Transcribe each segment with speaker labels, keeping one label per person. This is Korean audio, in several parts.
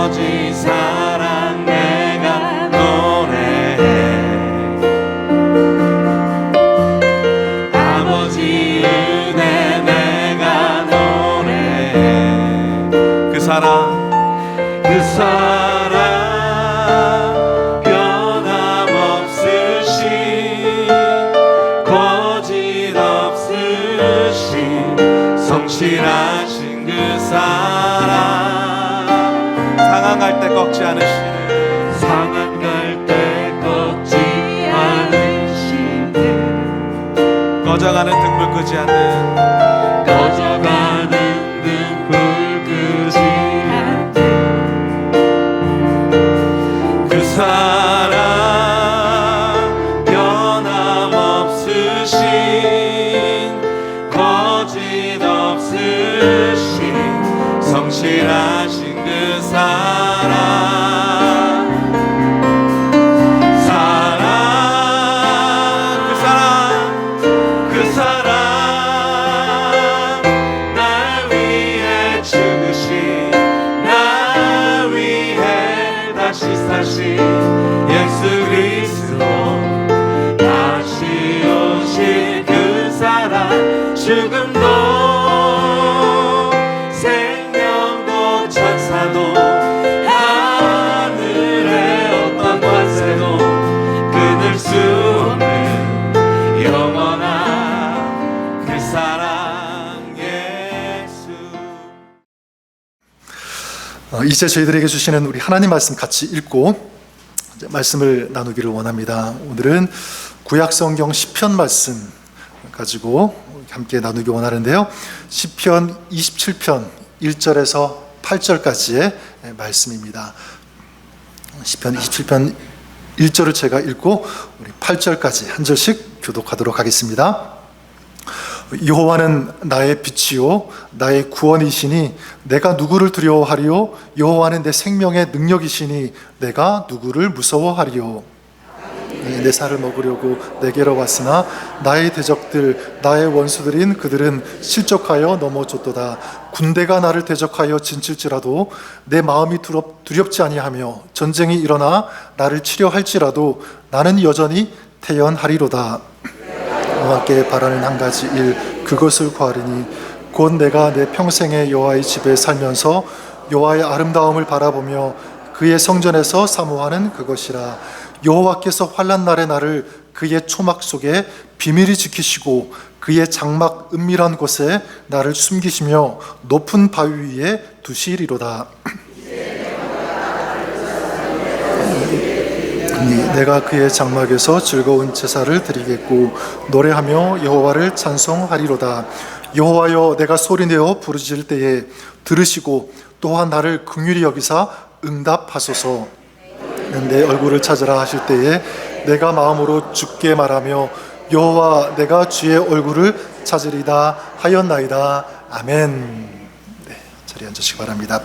Speaker 1: 아버지 사랑 내가 노래해. 아버지 은혜 내가 노래해. 그 사랑 변함없으신 거짓 없으신 성실하신 그 사랑, 상한 갈 때 꺾지 않으시는, 상한 갈 때 꺾지 않으시는, 꺼져가는 등불 끄지 않는, 꺼져가는 등불 끄지 않는 그 사랑, 변함없으신 거짓 없으신 성실하신 그 사랑, 그 사랑 날 위해 죽으신, 날 위해 다시 사신 예수 그리스도, 다시 오실 그 사랑, 죽음도 생명도 천사도 하늘의 어떤 관세도 끊을 수 없는 영원한 그 사랑 예수.
Speaker 2: 이제 저희들에게 주시는 우리 하나님 말씀 같이 읽고 이제 말씀을 나누기를 원합니다. 오늘은 구약성경 시편 말씀 가지고 함께 나누기 원하는데요. 시편 27편 1절에서 8절까지의 말씀입니다. 시편 27편 1절을 제가 읽고 우리 8절까지 한 절씩 교독하도록 하겠습니다. 여호와는 나의 빛이요 나의 구원이시니 내가 누구를 두려워하리요? 여호와는 내 생명의 능력이시니 내가 누구를 무서워하리요? 내 살을 먹으려고 내게로 왔으나 나의 대적들 나의 원수들인 그들은 실족하여 넘어졌도다. 군대가 나를 대적하여 진칠지라도 내 마음이 두렵지 아니하며 전쟁이 일어나 나를 치려 할지라도 나는 여전히 태연하리로다. 여호와께 바라는 한 가지 일 그것을 구하리니 곧 내가 내 평생에 여호와의 집에 살면서 여호와의 아름다움을 바라보며 그의 성전에서 사모하는 그것이라. 여호와께서 환난 날에 나를 그의 초막 속에 비밀히 지키시고 그의 장막 은밀한 곳에 나를 숨기시며 높은 바위 위에 두시리로다. 내가 그의 장막에서 즐거운 제사를 드리겠고 노래하며 여호와를 찬송하리로다. 여호와여 내가 소리내어 부르짖을 때에 들으시고 또한 나를 긍휼히 여기사 응답하소서. 내 얼굴을 찾으라 하실 때에 내가 마음으로 주께 말하며 여호와 내가 주의 얼굴을 찾으리다 하였나이다. 아멘. 네, 자리에 앉으시기 바랍니다.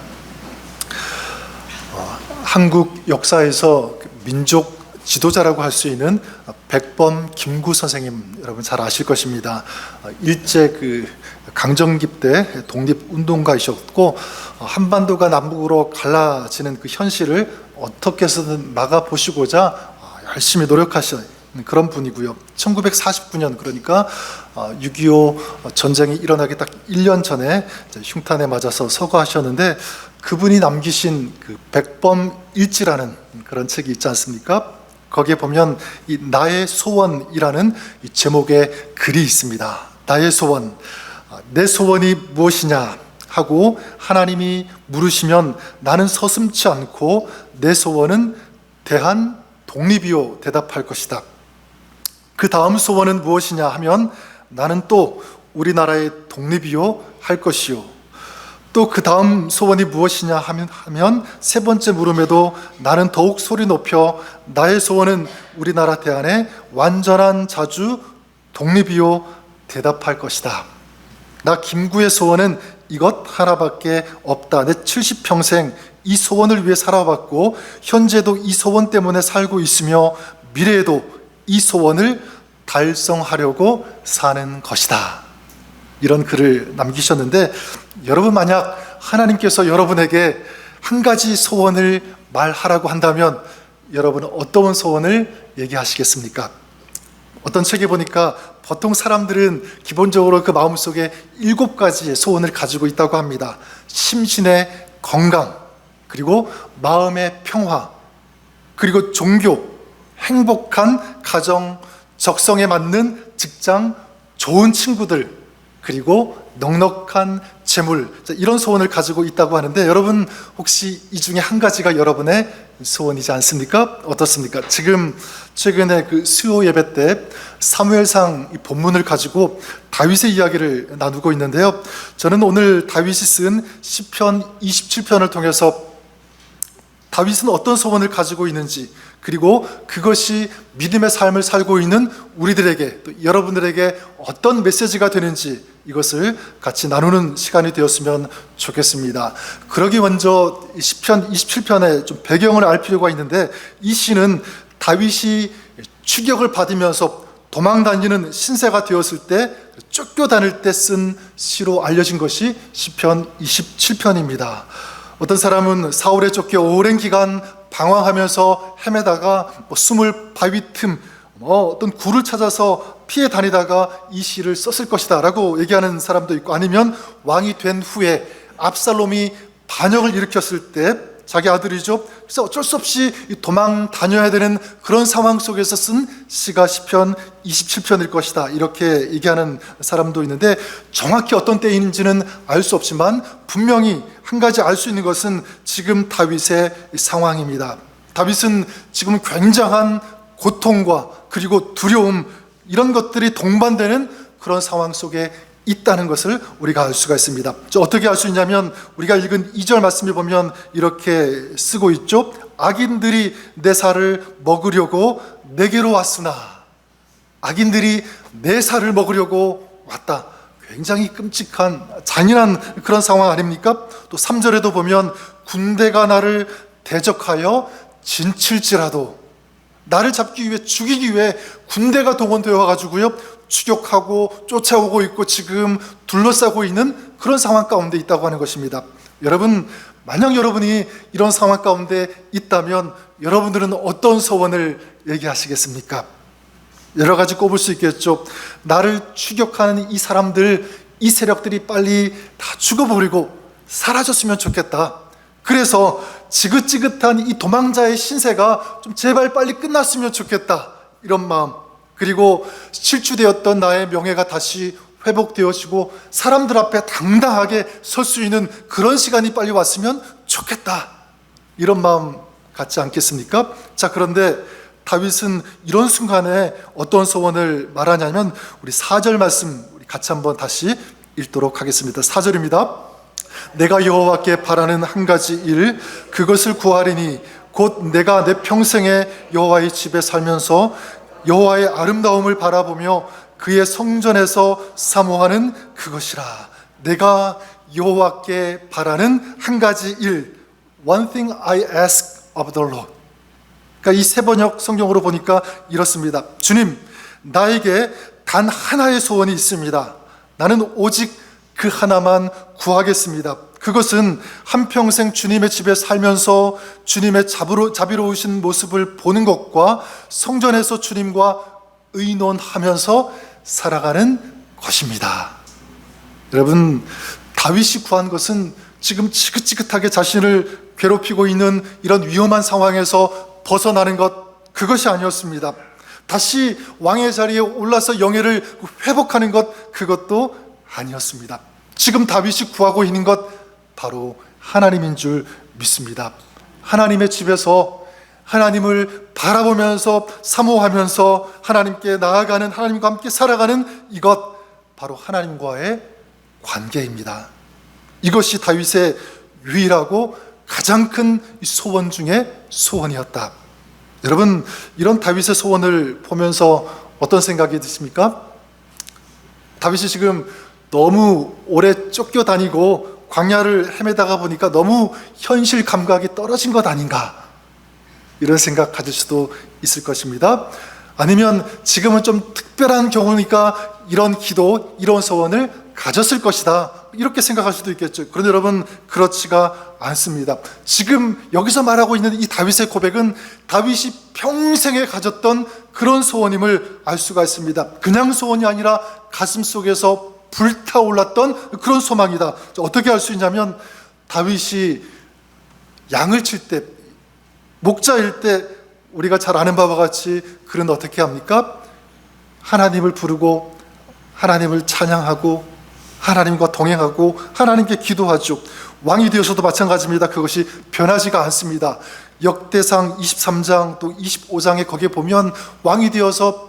Speaker 2: 한국 역사에서 민족 지도자라고 할 수 있는 백범 김구 선생님 여러분 잘 아실 것입니다. 일제 강점기 때 독립운동가이셨고 한반도가 남북으로 갈라지는 그 현실을 어떻게 해서든 막아보시고자 열심히 노력하신 그런 분이고요. 1949년 그러니까 6.25 전쟁이 일어나기 딱 1년 전에 흉탄에 맞아서 서거하셨는데 그분이 남기신 그 백범일지라는 그런 책이 있지 않습니까? 거기에 보면 이 나의 소원이라는 이 제목의 글이 있습니다. 나의 소원, 내 소원이 무엇이냐 하고 하나님이 물으시면 나는 서슴지 않고 내 소원은 대한 독립이요 대답할 것이다. 그 다음 소원은 무엇이냐 하면 나는 또 우리나라의 독립이요 할 것이요. 또 그 다음 소원이 무엇이냐 하면 세 번째 물음에도 나는 더욱 소리 높여 나의 소원은 우리나라 대안의 완전한 자주 독립이요 대답할 것이다. 나 김구의 소원은 이것 하나밖에 없다. 내 70평생 이 소원을 위해 살아왔고 현재도 이 소원 때문에 살고 있으며 미래에도 이 소원을 달성하려고 사는 것이다. 이런 글을 남기셨는데 여러분 만약 하나님께서 여러분에게 한 가지 소원을 말하라고 한다면 여러분은 어떤 소원을 얘기하시겠습니까? 어떤 책에 보니까 보통 사람들은 기본적으로 그 마음속에 7가지의 소원을 가지고 있다고 합니다. 심신의 건강, 그리고 마음의 평화, 그리고 종교, 행복한 가정, 적성에 맞는 직장, 좋은 친구들, 그리고 넉넉한 재물, 이런 소원을 가지고 있다고 하는데, 여러분 혹시 이 중에 한 가지가 여러분의 소원이지 않습니까? 어떻습니까? 지금 최근에 그 수요 예배 때 사무엘상 이 본문을 가지고 다윗의 이야기를 나누고 있는데요, 저는 오늘 다윗이 쓴 시편 27편을 통해서 다윗은 어떤 소원을 가지고 있는지, 그리고 그것이 믿음의 삶을 살고 있는 우리들에게, 또 여러분들에게 어떤 메시지가 되는지 이것을 같이 나누는 시간이 되었으면 좋겠습니다. 그러기 먼저 시편 27편의 좀 배경을 알 필요가 있는데, 이 시는 다윗이 추격을 받으면서 도망다니는 신세가 되었을 때, 쫓겨다닐 때 쓴 시로 알려진 것이 시편 27편입니다. 어떤 사람은 사울에 쫓겨 오랜 기간 방황하면서 헤매다가 숨을 바위 틈, 어떤 굴을 찾아서 피해 다니다가 이 시를 썼을 것이다 라고 얘기하는 사람도 있고, 아니면 왕이 된 후에 압살롬이 반역을 일으켰을 때 자기 아들이죠, 그래서 어쩔 수 없이 도망 다녀야 되는 그런 상황 속에서 쓴 시가 시편 27편일 것이다, 이렇게 얘기하는 사람도 있는데, 정확히 어떤 때인지는 알 수 없지만 분명히 한 가지 알 수 있는 것은 지금 다윗의 상황입니다. 다윗은 지금 굉장한 고통과 그리고 두려움, 이런 것들이 동반되는 그런 상황 속에 있다는 것을 우리가 알 수가 있습니다. 어떻게 알 수 있냐면, 우리가 읽은 2절 말씀을 보면 이렇게 쓰고 있죠. 악인들이 내 살을 먹으려고 내게로 왔으나, 악인들이 내 살을 먹으려고 왔다. 굉장히 끔찍한 잔인한 그런 상황 아닙니까? 또 3절에도 보면 군대가 나를 대적하여 진칠지라도, 나를 잡기 위해, 죽이기 위해 군대가 동원되어 가지고요 추격하고 쫓아오고 있고 지금 둘러싸고 있는 그런 상황 가운데 있다고 하는 것입니다. 여러분, 만약 여러분이 이런 상황 가운데 있다면 여러분들은 어떤 소원을 얘기하시겠습니까? 여러 가지 꼽을 수 있겠죠. 나를 추격하는 이 사람들, 이 세력들이 빨리 다 죽어버리고 사라졌으면 좋겠다. 그래서 지긋지긋한 이 도망자의 신세가 좀 제발 빨리 끝났으면 좋겠다, 이런 마음. 그리고 실추되었던 나의 명예가 다시 회복되어지고 사람들 앞에 당당하게 설 수 있는 그런 시간이 빨리 왔으면 좋겠다, 이런 마음 같지 않겠습니까? 자, 그런데 다윗은 이런 순간에 어떤 소원을 말하냐면, 우리 4절 말씀 우리 같이 한번 다시 읽도록 하겠습니다. 4절입니다. 내가 여호와께 바라는 한 가지 일, 그것을 구하리니 곧 내가 내 평생에 여호와의 집에 살면서 여호와의 아름다움을 바라보며 그의 성전에서 사모하는 그것이라. 내가 여호와께 바라는 한 가지 일, One thing I ask of the Lord. 그러니까 이 세번역 성경으로 보니까 이렇습니다. 주님, 나에게 단 하나의 소원이 있습니다. 나는 오직 그 하나만 구하겠습니다. 그것은 한평생 주님의 집에 살면서 주님의 자비로우신 모습을 보는 것과 성전에서 주님과 의논하면서 살아가는 것입니다. 여러분, 다윗이 구한 것은 지금 지긋지긋하게 자신을 괴롭히고 있는 이런 위험한 상황에서 벗어나는 것, 그것이 아니었습니다. 다시 왕의 자리에 올라서 영예를 회복하는 것, 그것도 아니었습니다. 지금 다윗이 구하고 있는 것, 바로 하나님인 줄 믿습니다. 하나님의 집에서 하나님을 바라보면서 사모하면서 하나님께 나아가는, 하나님과 함께 살아가는 이것, 바로 하나님과의 관계입니다. 이것이 다윗의 유일하고 가장 큰 소원 중에 소원이었다. 여러분, 이런 다윗의 소원을 보면서 어떤 생각이 드십니까? 다윗이 지금 너무 오래 쫓겨다니고 광야를 헤매다가 보니까 너무 현실 감각이 떨어진 것 아닌가, 이런 생각 가질 수도 있을 것입니다. 아니면 지금은 좀 특별한 경우니까 이런 기도, 이런 소원을 가졌을 것이다, 이렇게 생각할 수도 있겠죠. 그런데 여러분, 그렇지가 않습니다. 지금 여기서 말하고 있는 이 다윗의 고백은 다윗이 평생에 가졌던 그런 소원임을 알 수가 있습니다. 그냥 소원이 아니라 가슴 속에서 불타올랐던 그런 소망이다. 어떻게 알 수 있냐면, 다윗이 양을 칠 때, 목자일 때 우리가 잘 아는 바와 같이 그는 어떻게 합니까? 하나님을 부르고 하나님을 찬양하고 하나님과 동행하고 하나님께 기도하죠. 왕이 되어서도 마찬가지입니다. 그것이 변하지가 않습니다. 역대상 23장 또 25장에 거기에 보면 왕이 되어서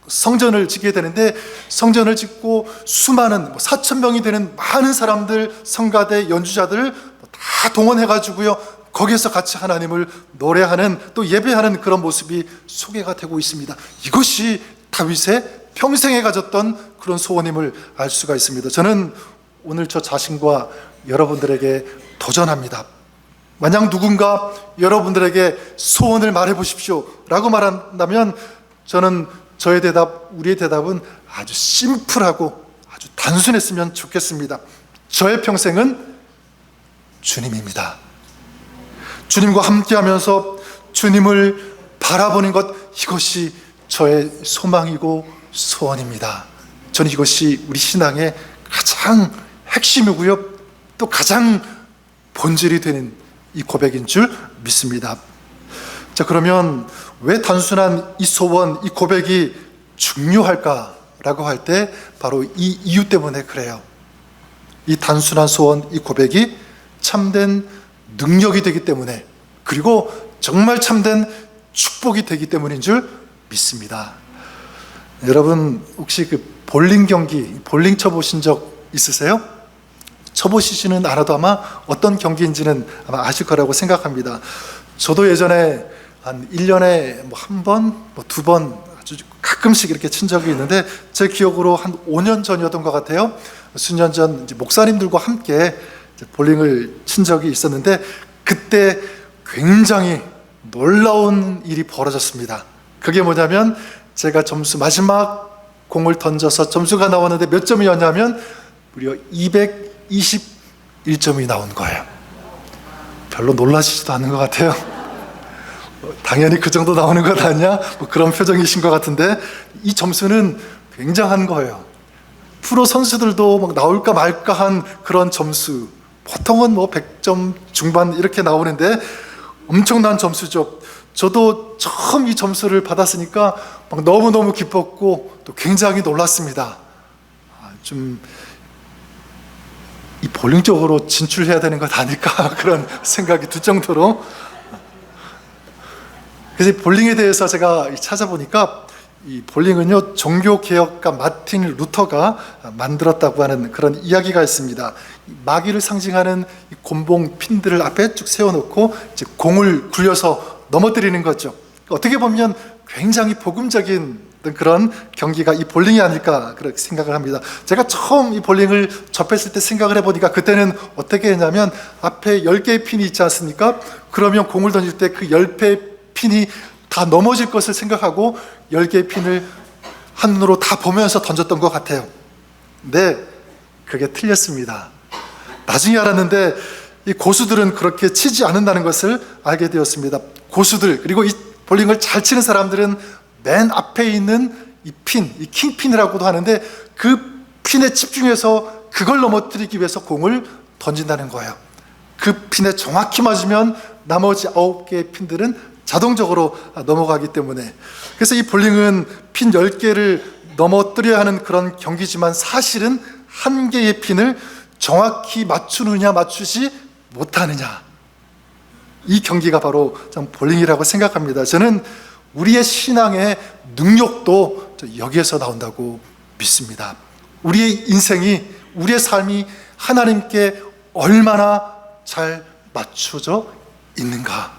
Speaker 2: 성전을 짓게 되는데, 성전을 짓고 수많은 4,000명이 되는 많은 사람들, 성가대 연주자들을 다 동원해가지고요, 거기에서 같이 하나님을 노래하는, 또 예배하는 그런 모습이 소개가 되고 있습니다. 이것이 다윗의 평생에 가졌던 그런 소원임을 알 수가 있습니다. 저는 오늘 저 자신과 여러분들에게 도전합니다. 만약 누군가 여러분들에게 소원을 말해 보십시오 라고 말한다면, 저는 저의 대답, 우리의 대답은 아주 심플하고 아주 단순했으면 좋겠습니다. 저의 평생은 주님입니다. 주님과 함께하면서 주님을 바라보는 것, 이것이 저의 소망이고 소원입니다. 저는 이것이 우리 신앙의 가장 핵심이고요, 또 가장 본질이 되는 이 고백인 줄 믿습니다. 자, 그러면 왜 단순한 이 소원, 이 고백이 중요할까라고 할 때 바로 이 이유 때문에 그래요. 이 단순한 소원, 이 고백이 참된 능력이 되기 때문에, 그리고 정말 참된 축복이 되기 때문인 줄 믿습니다. 여러분, 혹시 그 볼링 경기, 볼링 쳐보신 적 있으세요? 쳐보시지는 않아도 아마 어떤 경기인지는 아마 아실 거라고 생각합니다. 저도 예전에 한 1년에 한 번, 두 번 아주 가끔씩 이렇게 친 적이 있는데, 제 기억으로 한 5년 전이었던 것 같아요. 수년 전 이제 목사님들과 함께 이제 볼링을 친 적이 있었는데, 그때 굉장히 놀라운 일이 벌어졌습니다. 그게 뭐냐면, 제가 마지막 공을 던져서 점수가 나왔는데 몇 점이었냐면 무려 221점이 나온 거예요. 별로 놀라시지도 않는 것 같아요. 당연히 그 정도 나오는 것 아니냐? 그런 표정이신 것 같은데, 이 점수는 굉장한 거예요. 프로 선수들도 막 나올까 말까 한 그런 점수, 보통은 100점 중반 이렇게 나오는데 엄청난 점수죠. 저도 처음 이 점수를 받았으니까 막 너무너무 기뻤고 또 굉장히 놀랐습니다. 좀 이 볼링 쪽으로 진출해야 되는 것 아닐까 그런 생각이 들 정도로. 그래서 볼링에 대해서 제가 찾아보니까, 이 볼링은요, 종교개혁가 마틴 루터가 만들었다고 하는 그런 이야기가 있습니다. 마귀를 상징하는 이 곤봉 핀들을 앞에 쭉 세워놓고 이제 공을 굴려서 넘어뜨리는 거죠. 어떻게 보면 굉장히 복음적인 그런 경기가 이 볼링이 아닐까 그렇게 생각을 합니다. 제가 처음 이 볼링을 접했을 때 생각을 해보니까, 그때는 어떻게 했냐면, 앞에 10개의 핀이 있지 않습니까? 그러면 공을 던질 때 그 10개의 핀이 다 넘어질 것을 생각하고 10개의 핀을 한눈으로 다 보면서 던졌던 것 같아요. 근데 그게 틀렸습니다. 나중에 알았는데, 이 고수들은 그렇게 치지 않는다는 것을 알게 되었습니다. 고수들, 그리고 이 볼링을 잘 치는 사람들은 맨 앞에 있는 이 핀, 이 킹핀이라고도 하는데, 그 핀에 집중해서 그걸 넘어뜨리기 위해서 공을 던진다는 거예요. 그 핀에 정확히 맞으면 나머지 9개의 핀들은 자동적으로 넘어가기 때문에. 그래서 이 볼링은 핀 10개를 넘어뜨려야 하는 그런 경기지만, 사실은 한 개의 핀을 정확히 맞추느냐 맞추지 못하느냐, 이 경기가 바로 볼링이라고 생각합니다. 저는 우리의 신앙의 능력도 여기에서 나온다고 믿습니다. 우리의 인생이, 우리의 삶이 하나님께 얼마나 잘 맞춰져 있는가,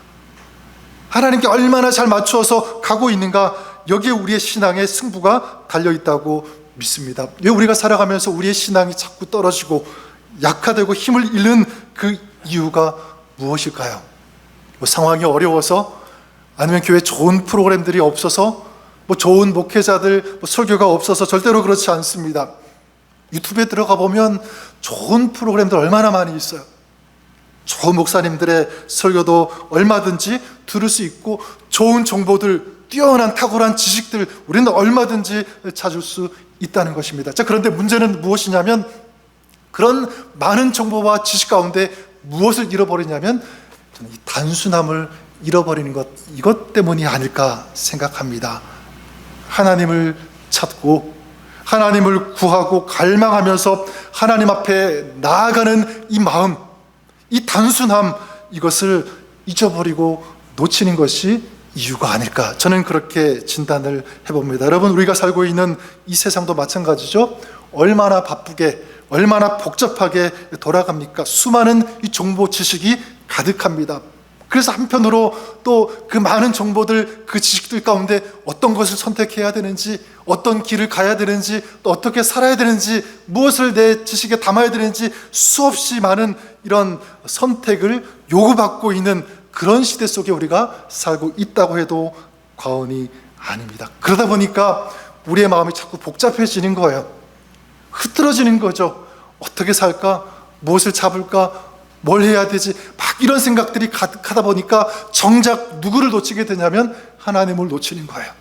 Speaker 2: 하나님께 얼마나 잘 맞추어서 가고 있는가, 여기에 우리의 신앙의 승부가 달려있다고 믿습니다. 왜 우리가 살아가면서 우리의 신앙이 자꾸 떨어지고 약화되고 힘을 잃는 그 이유가 무엇일까요? 상황이 어려워서, 아니면 교회에 좋은 프로그램들이 없어서, 좋은 목회자들, 설교가 없어서? 절대로 그렇지 않습니다. 유튜브에 들어가 보면 좋은 프로그램들 얼마나 많이 있어요. 좋은 목사님들의 설교도 얼마든지 들을 수 있고, 좋은 정보들, 뛰어난 탁월한 지식들 우리는 얼마든지 찾을 수 있다는 것입니다. 자, 그런데 문제는 무엇이냐면, 그런 많은 정보와 지식 가운데 무엇을 잃어버리냐면, 저는 이 단순함을 잃어버리는 것, 이것 때문이 아닐까 생각합니다. 하나님을 찾고 하나님을 구하고 갈망하면서 하나님 앞에 나아가는 이 마음, 이 단순함, 이것을 잊어버리고 놓치는 것이 이유가 아닐까, 저는 그렇게 진단을 해봅니다. 여러분, 우리가 살고 있는 이 세상도 마찬가지죠. 얼마나 바쁘게, 얼마나 복잡하게 돌아갑니까? 수많은 이 정보 지식이 가득합니다. 그래서 한편으로 또 그 많은 정보들, 그 지식들 가운데 어떤 것을 선택해야 되는지, 어떤 길을 가야 되는지, 또 어떻게 살아야 되는지, 무엇을 내 지식에 담아야 되는지, 수없이 많은 이런 선택을 요구받고 있는 그런 시대 속에 우리가 살고 있다고 해도 과언이 아닙니다. 그러다 보니까 우리의 마음이 자꾸 복잡해지는 거예요. 흐트러지는 거죠. 어떻게 살까? 무엇을 잡을까? 뭘 해야 되지? 막 이런 생각들이 가득하다 보니까 정작 누구를 놓치게 되냐면 하나님을 놓치는 거예요.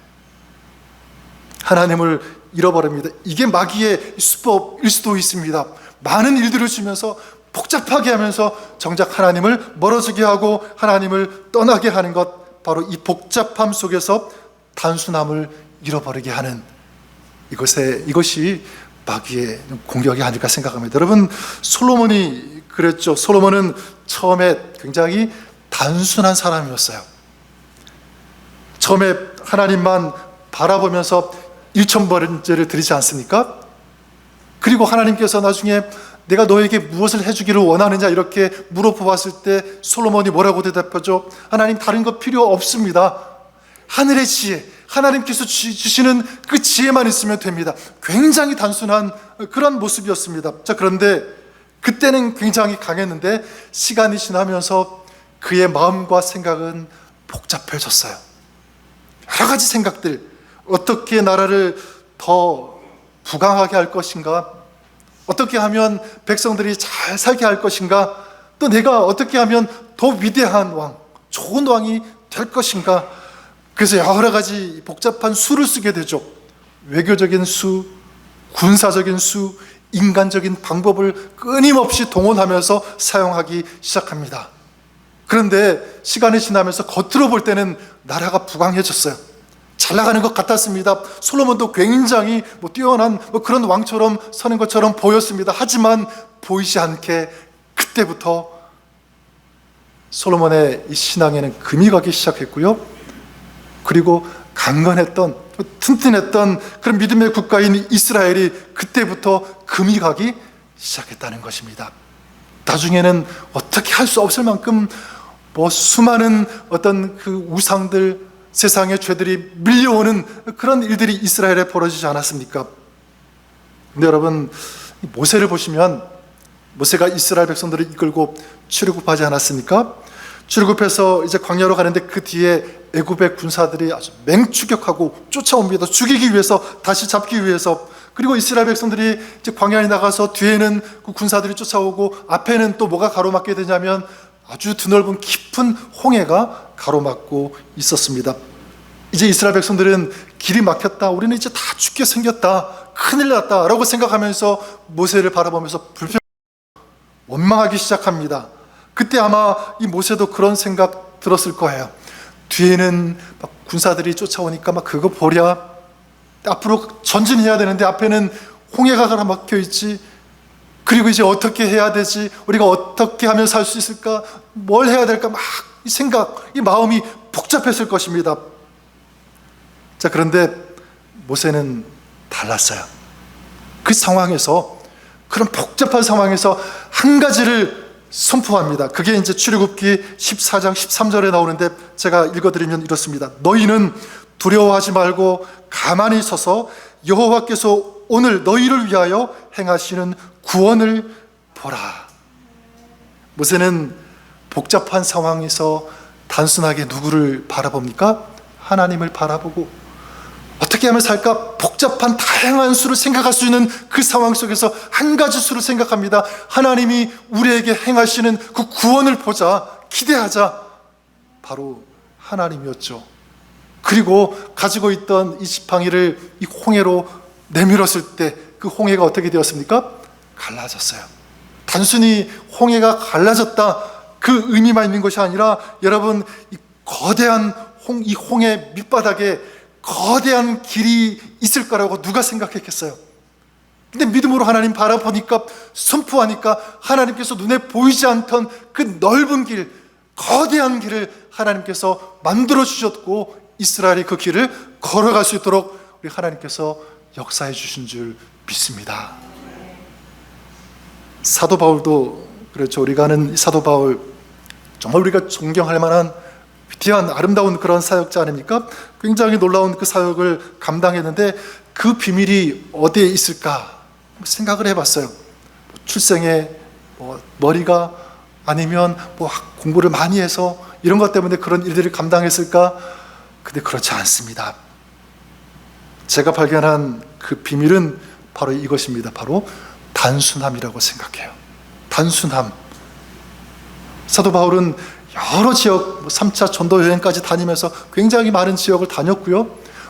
Speaker 2: 하나님을 잃어버립니다. 이게 마귀의 수법일 수도 있습니다. 많은 일들을 주면서 복잡하게 하면서 정작 하나님을 멀어지게 하고 하나님을 떠나게 하는 것, 바로 이 복잡함 속에서 단순함을 잃어버리게 하는 이것이 마귀의 공격이 아닐까 생각합니다. 여러분, 솔로몬이 그랬죠. 솔로몬은 처음에 굉장히 단순한 사람이었어요. 처음에 하나님만 바라보면서 일천번제를 드리지 않습니까? 그리고 하나님께서 나중에 내가 너에게 무엇을 해주기를 원하느냐 이렇게 물어보았을 때 솔로몬이 뭐라고 대답하죠? 하나님, 다른 거 필요 없습니다. 하늘의 지혜, 하나님께서 주시는 그 지혜만 있으면 됩니다. 굉장히 단순한 그런 모습이었습니다. 자, 그런데 그때는 굉장히 강했는데 시간이 지나면서 그의 마음과 생각은 복잡해졌어요. 여러 가지 생각들, 어떻게 나라를 더 부강하게 할 것인가, 어떻게 하면 백성들이 잘 살게 할 것인가, 또 내가 어떻게 하면 더 위대한 왕, 좋은 왕이 될 것인가. 그래서 여러 가지 복잡한 수를 쓰게 되죠. 외교적인 수, 군사적인 수, 인간적인 방법을 끊임없이 동원하면서 사용하기 시작합니다. 그런데 시간이 지나면서 겉으로 볼 때는 나라가 부강해졌어요. 잘 나가는 것 같았습니다. 솔로몬도 굉장히 뛰어난 그런 왕처럼 서는 것처럼 보였습니다. 하지만 보이지 않게 그때부터 솔로몬의 이 신앙에는 금이 가기 시작했고요. 그리고 강건했던, 튼튼했던 그런 믿음의 국가인 이스라엘이 그때부터 금이 가기 시작했다는 것입니다. 나중에는 어떻게 할 수 없을 만큼 수많은 어떤 그 우상들, 세상의 죄들이 밀려오는 그런 일들이 이스라엘에 벌어지지 않았습니까? 근데 여러분, 모세를 보시면 모세가 이스라엘 백성들을 이끌고 출애굽하지 않았습니까? 출애굽해서 이제 광야로 가는데 그 뒤에 애굽의 군사들이 아주 맹추격하고 쫓아옵니다. 죽이기 위해서, 다시 잡기 위해서. 그리고 이스라엘 백성들이 이제 광야에 나가서 뒤에는 그 군사들이 쫓아오고 앞에는 또 뭐가 가로막게 되냐면 아주 드넓은 깊은 홍해가 가로막고 있었습니다. 이제 이스라엘 백성들은 길이 막혔다, 우리는 이제 다 죽게 생겼다, 큰일 났다 라고 생각하면서 모세를 바라보면서 원망하기 시작합니다. 그때 아마 이 모세도 그런 생각 들었을 거예요. 뒤에는 막 군사들이 쫓아오니까 막 그거 보랴, 앞으로 전진해야 되는데 앞에는 홍해가 가로막혀 있지. 그리고 이제 어떻게 해야 되지? 우리가 어떻게 하면 살 수 있을까? 뭘 해야 될까? 막 이 생각, 이 마음이 복잡했을 것입니다. 자, 그런데 모세는 달랐어요. 그 상황에서, 그런 복잡한 상황에서 한 가지를 선포합니다. 그게 이제 출애굽기 14장 13절에 나오는데 제가 읽어드리면 이렇습니다. 너희는 두려워하지 말고 가만히 서서 여호와께서 오늘 너희를 위하여 행하시는 구원을 보라. 모세는 복잡한 상황에서 단순하게 누구를 바라봅니까? 하나님을 바라보고, 어떻게 어떻게 하면 살까? 복잡한 다양한 수를 생각할 수 있는 그 상황 속에서 한 가지 수를 생각합니다. 하나님이 우리에게 행하시는 그 구원을 보자, 기대하자. 바로 하나님이었죠. 그리고 가지고 있던 이 지팡이를 이 홍해로 내밀었을 때 그 홍해가 어떻게 되었습니까? 갈라졌어요. 단순히 홍해가 갈라졌다 그 의미만 있는 것이 아니라, 여러분, 이 거대한 이 홍해 밑바닥에 거대한 길이 있을 거라고 누가 생각했겠어요? 근데 믿음으로 하나님 바라보니까, 선포하니까 하나님께서 눈에 보이지 않던 그 넓은 길, 거대한 길을 하나님께서 만들어 주셨고, 이스라엘이 그 길을 걸어갈 수 있도록 우리 하나님께서 역사해 주신 줄 믿습니다. 사도 바울도 그렇죠. 우리가 아는 사도 바울, 정말 우리가 존경할 만한 위대한 아름다운 그런 사역자 아닙니까? 굉장히 놀라운 그 사역을 감당했는데 그 비밀이 어디에 있을까 생각을 해봤어요. 출생에 머리가, 아니면 공부를 많이 해서 이런 것 때문에 그런 일들을 감당했을까? 근데 그렇지 않습니다. 제가 발견한 그 비밀은 바로 이것입니다. 바로 단순함이라고 생각해요. 단순함. 사도 바울은 여러 지역, 3차 전도 여행까지 다니면서 굉장히 많은 지역을 다녔고요.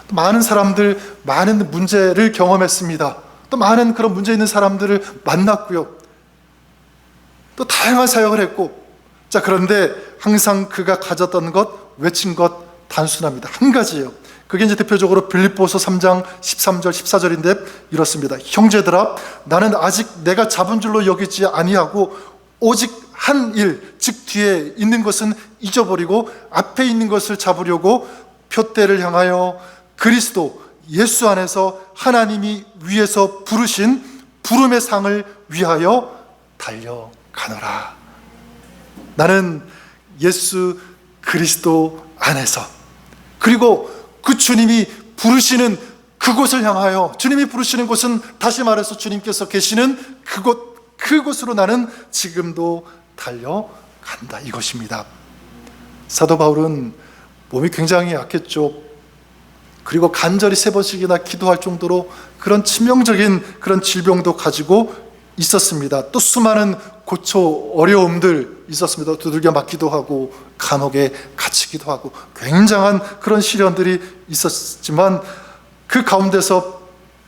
Speaker 2: 또 많은 사람들, 많은 문제를 경험했습니다. 또 많은 그런 문제 있는 사람들을 만났고요. 또 다양한 사역을 했고, 자, 그런데 항상 그가 가졌던 것, 외친 것, 단순합니다. 한 가지예요. 그게 이제 대표적으로 빌립보서 3장 13절 14절인데 이렇습니다. 형제들아, 나는 아직 내가 잡은 줄로 여기지 아니하고 오직 한 일, 즉 뒤에 있는 것은 잊어버리고 앞에 있는 것을 잡으려고 표대를 향하여 그리스도 예수 안에서 하나님이 위에서 부르신 부름의 상을 위하여 달려가노라. 나는 예수 그리스도 안에서, 그리고 그 주님이 부르시는 그곳을 향하여, 주님이 부르시는 곳은 다시 말해서 주님께서 계시는 그곳으로 나는 지금도 달려간다, 이것입니다. 사도 바울은 몸이 굉장히 약했죠. 그리고 간절히 3번씩이나 기도할 정도로 그런 치명적인 그런 질병도 가지고 있었습니다. 또 수많은 고초 어려움들 있었습니다. 두들겨 맞기도 하고 감옥에 갇히기도 하고 굉장한 그런 시련들이 있었지만, 그 가운데서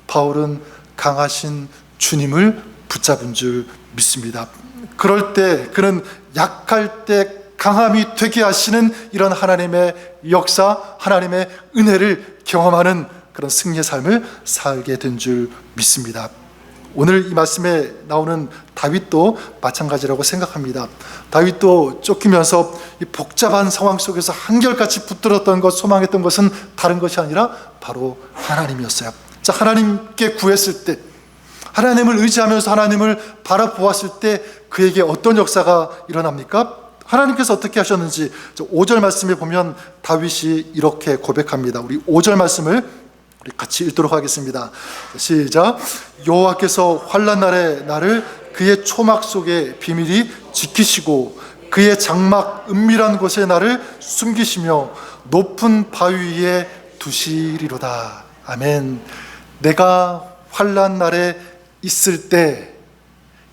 Speaker 2: 바울은 강하신 주님을 붙잡은 줄 믿습니다. 그럴 때, 그는 약할 때 강함이 되게 하시는 이런 하나님의 역사, 하나님의 은혜를 경험하는 그런 승리의 삶을 살게 된 줄 믿습니다. 오늘 이 말씀에 나오는 다윗도 마찬가지라고 생각합니다. 다윗도 쫓기면서 이 복잡한 상황 속에서 한결같이 붙들었던 것, 소망했던 것은 다른 것이 아니라 바로 하나님이었어요. 자, 하나님께 구했을 때, 하나님을 의지하면서 하나님을 바라보았을 때 그에게 어떤 역사가 일어납니까? 하나님께서 어떻게 하셨는지 5절 말씀에 보면 다윗이 이렇게 고백합니다. 우리 5절 말씀을 우리 같이 읽도록 하겠습니다. 시작. 여호와께서 환난 날에 나를 그의 초막 속에 비밀히 지키시고 그의 장막 은밀한 곳에 나를 숨기시며 높은 바위 위에 두시리로다. 아멘. 내가 환난 날에 있을 때,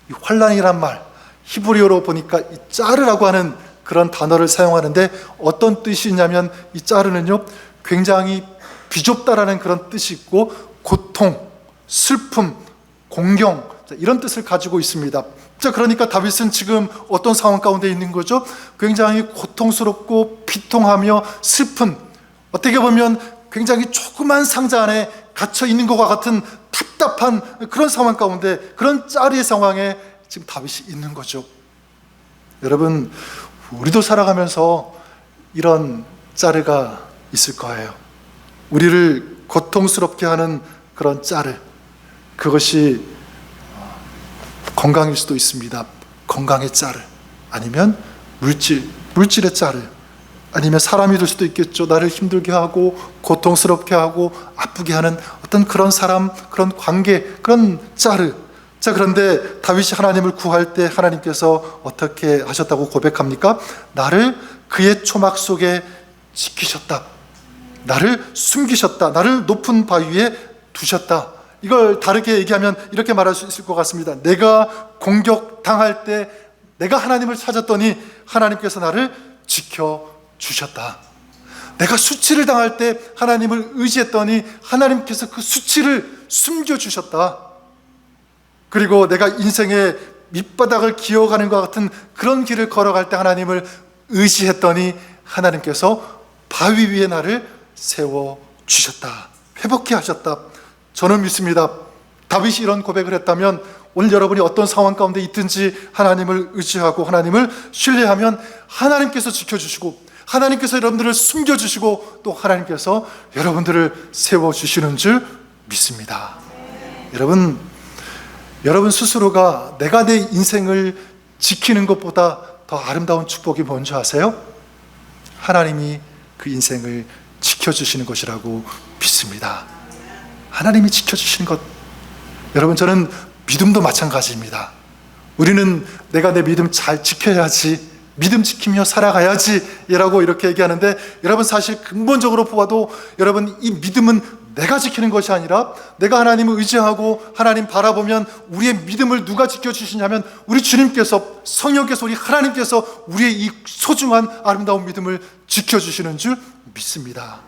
Speaker 2: 이 환난이란 말, 히브리어로 보니까 이 짜르라고 하는 그런 단어를 사용하는데 어떤 뜻이 있냐면, 이 짜르는요 굉장히 비좁다라는 그런 뜻이 있고, 고통, 슬픔, 공경, 이런 뜻을 가지고 있습니다. 자, 그러니까 다윗은 지금 어떤 상황 가운데 있는 거죠? 굉장히 고통스럽고 비통하며 슬픈, 어떻게 보면 굉장히 조그만 상자 안에 갇혀 있는 것과 같은 답답한 그런 상황 가운데, 그런 짜리의 상황에 지금 다윗이 있는 거죠. 여러분, 우리도 살아가면서 이런 짜르가 있을 거예요. 우리를 고통스럽게 하는 그런 짜르, 그것이 건강일 수도 있습니다. 건강의 짜르, 아니면 물질의 짜르, 아니면 사람이 될 수도 있겠죠. 나를 힘들게 하고 고통스럽게 하고 아프게 하는 어떤 그런 사람, 그런 관계, 그런 짜르. 자, 그런데 다윗이 하나님을 구할 때 하나님께서 어떻게 하셨다고 고백합니까? 나를 그의 초막 속에 지키셨다. 나를 숨기셨다. 나를 높은 바위에 두셨다. 이걸 다르게 얘기하면 이렇게 말할 수 있을 것 같습니다. 내가 공격당할 때 내가 하나님을 찾았더니 하나님께서 나를 지켜주셨다. 내가 수치를 당할 때 하나님을 의지했더니 하나님께서 그 수치를 숨겨주셨다. 그리고 내가 인생의 밑바닥을 기어가는 것 같은 그런 길을 걸어갈 때 하나님을 의지했더니 하나님께서 바위 위에 나를 세워주셨다. 회복케 하셨다. 저는 믿습니다. 다윗이 이런 고백을 했다면 오늘 여러분이 어떤 상황 가운데 있든지 하나님을 의지하고 하나님을 신뢰하면 하나님께서 지켜주시고 하나님께서 여러분들을 숨겨주시고 또 하나님께서 여러분들을 세워주시는 줄 믿습니다. 여러분 스스로가 내가 내 인생을 지키는 것보다 더 아름다운 축복이 뭔지 아세요? 하나님이 그 인생을 지켜주시는 것이라고 믿습니다. 하나님이 지켜주시는 것. 여러분, 저는 믿음도 마찬가지입니다. 우리는 내가 내 믿음 잘 지켜야지, 믿음 지키며 살아가야지 라고 이렇게 얘기하는데, 여러분 사실 근본적으로 보아도 여러분 이 믿음은 내가 지키는 것이 아니라 내가 하나님을 의지하고 하나님 바라보면 우리의 믿음을 누가 지켜주시냐면 우리 주님께서, 성령께서, 우리 하나님께서 우리의 이 소중한 아름다운 믿음을 지켜주시는 줄 믿습니다.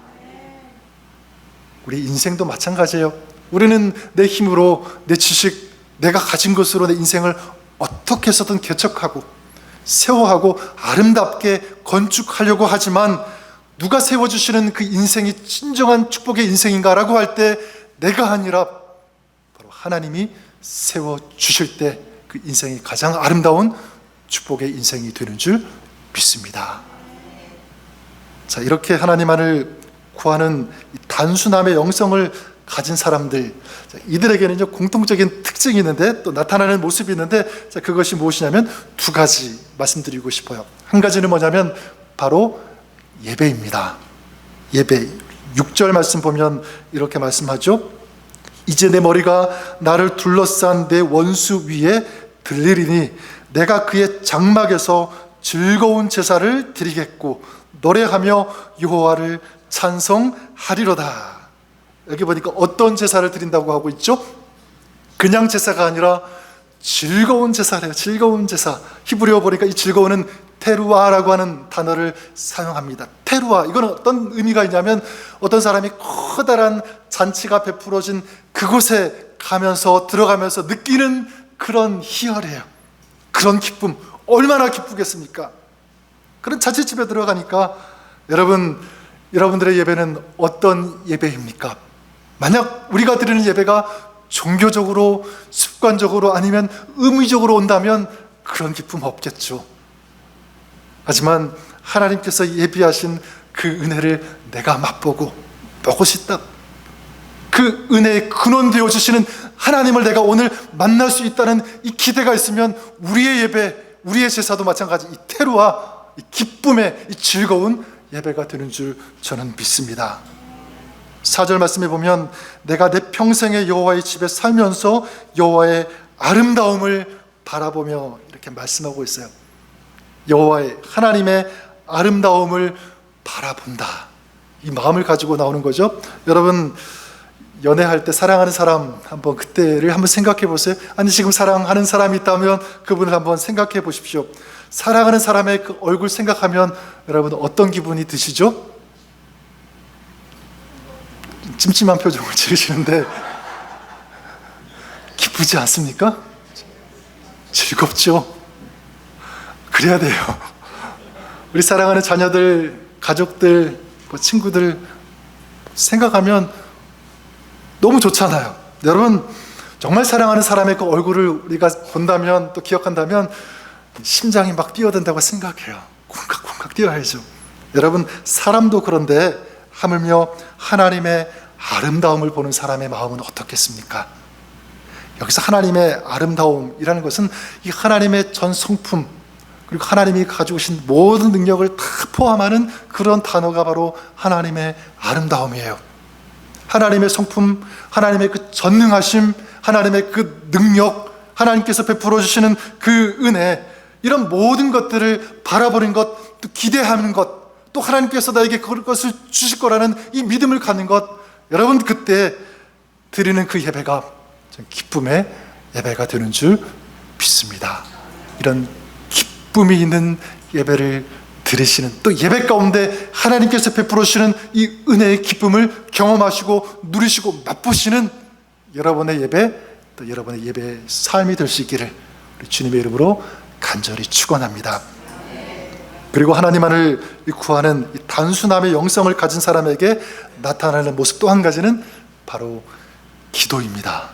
Speaker 2: 우리 인생도 마찬가지예요. 우리는 내 힘으로, 내 지식, 내가 가진 것으로 내 인생을 어떻게 해서든 개척하고 세워하고 아름답게 건축하려고 하지만 누가 세워주시는 그 인생이 진정한 축복의 인생인가라고 할 때 내가 아니라 바로 하나님이 세워주실 때 그 인생이 가장 아름다운 축복의 인생이 되는 줄 믿습니다. 자, 이렇게 하나님만을 구하는 단순함의 영성을 가진 사람들, 이들에게는 공통적인 특징이 있는데 또 나타나는 모습이 있는데, 그것이 무엇이냐면 두 가지 말씀드리고 싶어요. 한 가지는 뭐냐면 바로 예배입니다. 예배. 6절 말씀 보면 이렇게 말씀하죠. 이제 내 머리가 나를 둘러싼 내 원수 위에 들리리니 내가 그의 장막에서 즐거운 제사를 드리겠고 노래하며 여호와를 찬송하리로다. 여기 보니까 어떤 제사를 드린다고 하고 있죠? 그냥 제사가 아니라 즐거운 제사래요. 즐거운 제사. 히브리어 보니까 이 즐거움은 테루아라고 하는 단어를 사용합니다. 테루아, 이건 어떤 의미가 있냐면 어떤 사람이 커다란 잔치가 베풀어진 그곳에 가면서 들어가면서 느끼는 그런 희열이에요. 그런 기쁨, 얼마나 기쁘겠습니까? 그런 잔치집에 들어가니까 여러분들의 예배는 어떤 예배입니까? 만약 우리가 드리는 예배가 종교적으로, 습관적으로 아니면 의무적으로 온다면 그런 기쁨 없겠죠. 하지만 하나님께서 예비하신 그 은혜를 내가 맛보고 보고 싶다. 그 은혜의 근원 되어주시는 하나님을 내가 오늘 만날 수 있다는 이 기대가 있으면 우리의 예배, 우리의 제사도 마찬가지 이 테루와 이 기쁨의 이 즐거운 예배가 되는 줄 저는 믿습니다. 4절 말씀에 보면 내가 내 평생의 여호와의 집에 살면서 여호와의 아름다움을 바라보며 이렇게 말씀하고 있어요. 여호와의, 하나님의 아름다움을 바라본다. 이 마음을 가지고 나오는 거죠. 여러분 연애할 때 사랑하는 사람 한번 그때를 한번 생각해 보세요. 아니 지금 사랑하는 사람이 있다면 그분을 한번 생각해 보십시오. 사랑하는 사람의 그 얼굴 생각하면 여러분 어떤 기분이 드시죠? 찜찜한 표정을 지으시는데 기쁘지 않습니까? 즐겁죠? 그래야 돼요. 우리 사랑하는 자녀들, 가족들, 친구들 생각하면 너무 좋잖아요. 여러분 정말 사랑하는 사람의 그 얼굴을 우리가 본다면 또 기억한다면 심장이 막 뛰어든다고 생각해요. 쿵깍쿵깍 뛰어야죠. 여러분 사람도 그런데 하물며 하나님의 아름다움을 보는 사람의 마음은 어떻겠습니까? 여기서 하나님의 아름다움이라는 것은 이 하나님의 전 성품 그리고 하나님이 가지고 오신 모든 능력을 다 포함하는 그런 단어가 바로 하나님의 아름다움이에요. 하나님의 성품, 하나님의 그 전능하심, 하나님의 그 능력, 하나님께서 베풀어 주시는 그 은혜, 이런 모든 것들을 바라보는 것, 또 기대하는 것, 또 하나님께서 나에게 그것을 주실 거라는 이 믿음을 갖는 것, 여러분 그때 드리는 그 예배가 기쁨의 예배가 되는 줄 믿습니다. 이런 기쁨이 있는 예배를 드리시는, 또 예배 가운데 하나님께서 베풀어 주시는 이 은혜의 기쁨을 경험하시고 누리시고 맛보시는 여러분의 예배, 또 여러분의 예배의 삶이 될 수 있기를 우리 주님의 이름으로 간절히 축원합니다. 그리고 하나님만을 구하는 이 단순함의 영성을 가진 사람에게 나타나는 모습 또 한 가지는 바로 기도입니다.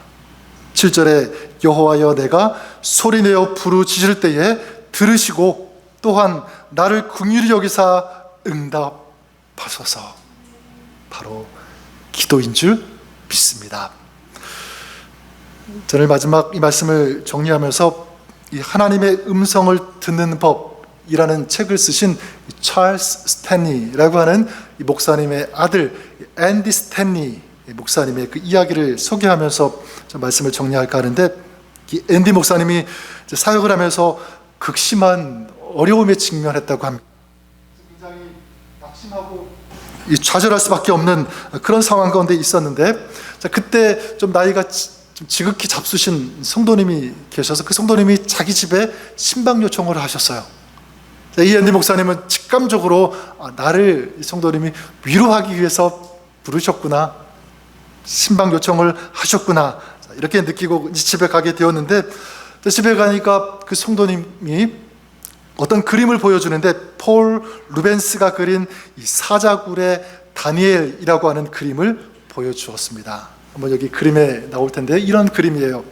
Speaker 2: 7절에 여호와여 내가 소리내어 부르짖을 때에 들으시고 또한 나를 긍휼히 여기사 응답하소서. 바로 기도인 줄 믿습니다. 저는 마지막 이 말씀을 정리하면서 이 하나님의 음성을 듣는 법이라는 책을 쓰신 찰스 스탠리라고 하는 이 목사님의 아들 앤디 스탠리 목사님의 그 이야기를 소개하면서 좀 말씀을 정리할까 하는데, 이 앤디 목사님이 이제 사역을 하면서 극심한 어려움에 직면했다고 합니다. 굉장히 낙심하고 좌절할 수밖에 없는 그런 상황 가운데 있었는데, 그때 좀 나이가 좀 지극히 잡수신 성도님이 계셔서 그 성도님이 자기 집에 신방 요청을 하셨어요. 이 앤디 목사님은 직감적으로 나를 이 성도님이 위로하기 위해서 부르셨구나, 신방 요청을 하셨구나, 이렇게 느끼고 집에 가게 되었는데, 집에 가니까 그 성도님이 어떤 그림을 보여주는데 폴 루벤스가 그린 이 사자굴의 다니엘이라고 하는 그림을 보여주었습니다. 한번 여기 그림에 나올 텐데 이런 그림이에요.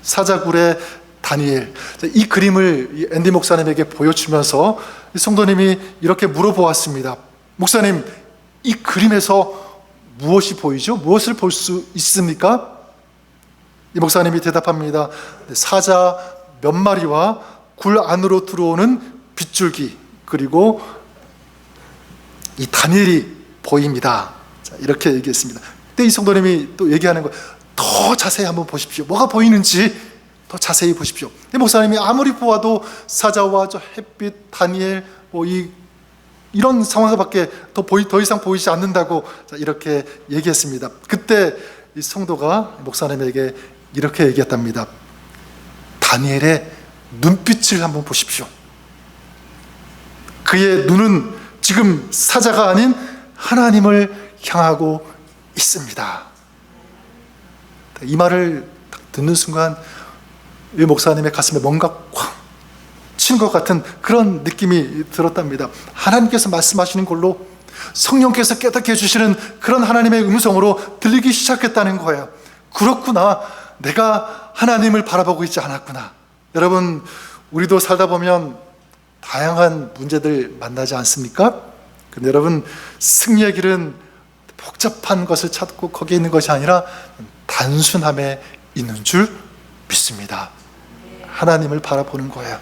Speaker 2: 사자굴의 다니엘. 이 그림을 이 앤디 목사님에게 보여주면서 이 성도님이 이렇게 물어보았습니다. 목사님, 이 그림에서 무엇이 보이죠? 무엇을 볼 수 있습니까? 이 목사님이 대답합니다. 사자 몇 마리와 굴 안으로 들어오는 빗줄기, 그리고 이 다니엘이 보입니다. 자, 이렇게 얘기했습니다. 그때 이 성도님이 또 얘기하는 거예요. 더 자세히 한번 보십시오. 뭐가 보이는지 더 자세히 보십시오. 이 목사님이 아무리 보아도 사자와 저 햇빛, 다니엘, 이런 상황밖에 더 이상 보이지 않는다고 이렇게 얘기했습니다. 그때 이 성도가 목사님에게 이렇게 얘기했답니다. 다니엘의 눈빛을 한번 보십시오. 그의 눈은 지금 사자가 아닌 하나님을 향하고 있습니다. 이 말을 딱 듣는 순간 이 목사님의 가슴에 뭔가 쾅 친 것 같은 그런 느낌이 들었답니다. 하나님께서 말씀하시는 걸로, 성령께서 깨닫게 해주시는 그런 하나님의 음성으로 들리기 시작했다는 거예요. 그렇구나, 내가 하나님을 바라보고 있지 않았구나. 여러분, 우리도 살다 보면 다양한 문제들 만나지 않습니까? 근데 여러분, 승리의 길은 복잡한 것을 찾고 거기에 있는 것이 아니라 단순함에 있는 줄 믿습니다. 하나님을 바라보는 거예요.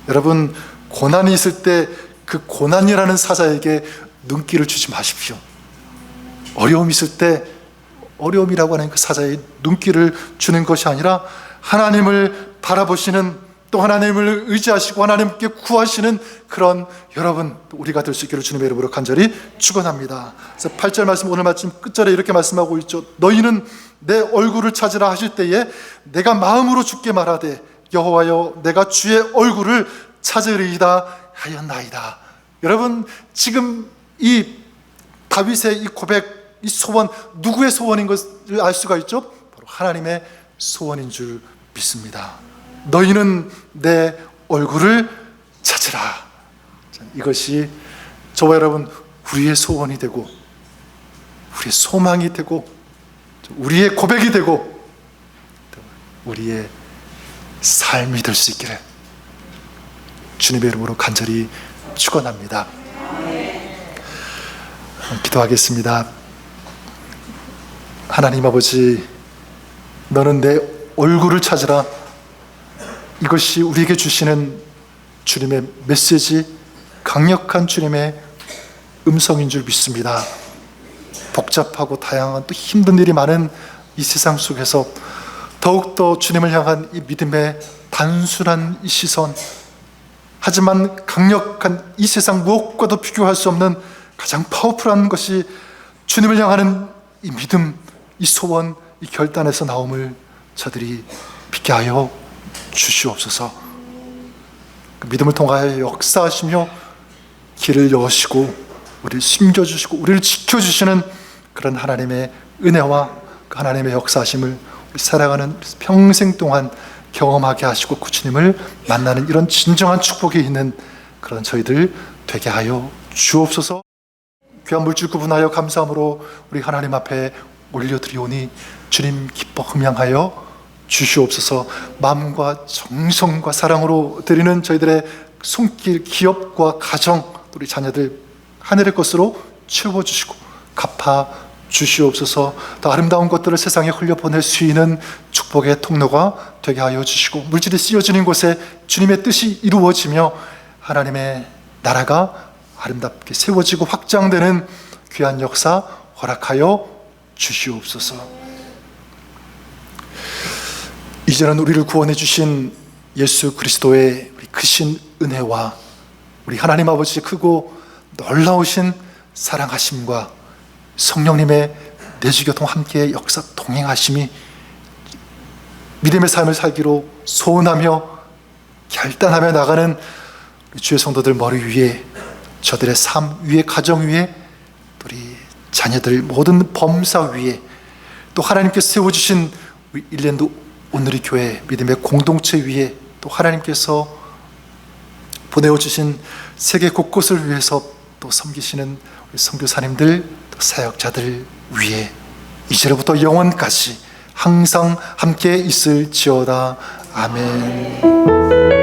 Speaker 2: 여러분, 고난이 있을 때 그 고난이라는 사자에게 눈길을 주지 마십시오. 어려움이 있을 때 어려움이라고 하는 그 사자에 눈길을 주는 것이 아니라 하나님을 바라보시는, 또 하나님을 의지하시고 하나님께 구하시는 그런 여러분, 우리가 될 수 있기를 주님의 이름으로 간절히 축원합니다. 그래서 8절 말씀, 오늘 마침 끝절에 이렇게 말씀하고 있죠. 너희는 내 얼굴을 찾으라 하실 때에 내가 마음으로 주께 말하되 여호와여 내가 주의 얼굴을 찾으리이다 하였나이다. 여러분, 지금 이 다윗의 이 고백, 이 소원, 누구의 소원인 것을 알 수가 있죠? 바로 하나님의 소원인 줄 믿습니다. 너희는 내 얼굴을 찾으라. 이것이 저와 여러분 우리의 소원이 되고 우리의 소망이 되고 우리의 고백이 되고 우리의 삶이 될 수 있기를 주님의 이름으로 간절히 축원합니다. 기도하겠습니다. 하나님 아버지, 너는 내 얼굴을 찾으라. 이것이 우리에게 주시는 주님의 메시지, 강력한 주님의 음성인 줄 믿습니다. 복잡하고 다양한 또 힘든 일이 많은 이 세상 속에서 더욱더 주님을 향한 이 믿음의 단순한 이 시선, 하지만 강력한 이 세상 무엇과도 비교할 수 없는 가장 파워풀한 것이 주님을 향하는 이 믿음, 이 소원, 이 결단에서 나옴을 저들이 믿게 하여 주시옵소서. 그 믿음을 통하여 역사하시며 길을 여시고 우리를 숨겨주시고 우리를 지켜주시는 그런 하나님의 은혜와 그 하나님의 역사하심을 우리 살아가는 평생 동안 경험하게 하시고 그 주님을 만나는 이런 진정한 축복이 있는 그런 저희들 되게 하여 주옵소서. 귀한 물질 구분하여 감사함으로 우리 하나님 앞에 올려드리오니 주님 기뻐 흠양하여 주시옵소서. 마음과 정성과 사랑으로 드리는 저희들의 손길, 기업과 가정, 우리 자녀들 하늘의 것으로 채워주시고 갚아 주시옵소서. 더 아름다운 것들을 세상에 흘려보낼 수 있는 축복의 통로가 되게 하여 주시고 물질이 쓰여지는 곳에 주님의 뜻이 이루어지며 하나님의 나라가 아름답게 세워지고 확장되는 귀한 역사 허락하여 주시옵소서. 이제는 우리를 구원해 주신 예수 그리스도의 크신 은혜와 우리 하나님 아버지의 크고 놀라우신 사랑하심과 성령님의 내주교통 함께 역사 동행하심이 믿음의 삶을 살기로 소원하며 결단하며 나가는 주의 성도들 머리 위에, 저들의 삶 위에, 가정 위에, 우리 자녀들 모든 범사 위에, 또 하나님께서 세워주신 우리 일랜드 오늘의 교회 믿음의 공동체 위에, 또 하나님께서 보내어주신 세계 곳곳을 위해서 또 섬기시는 우리 선교사님들, 또 사역자들 위에 이제로부터 영원까지 항상 함께 있을지어다. 아멘.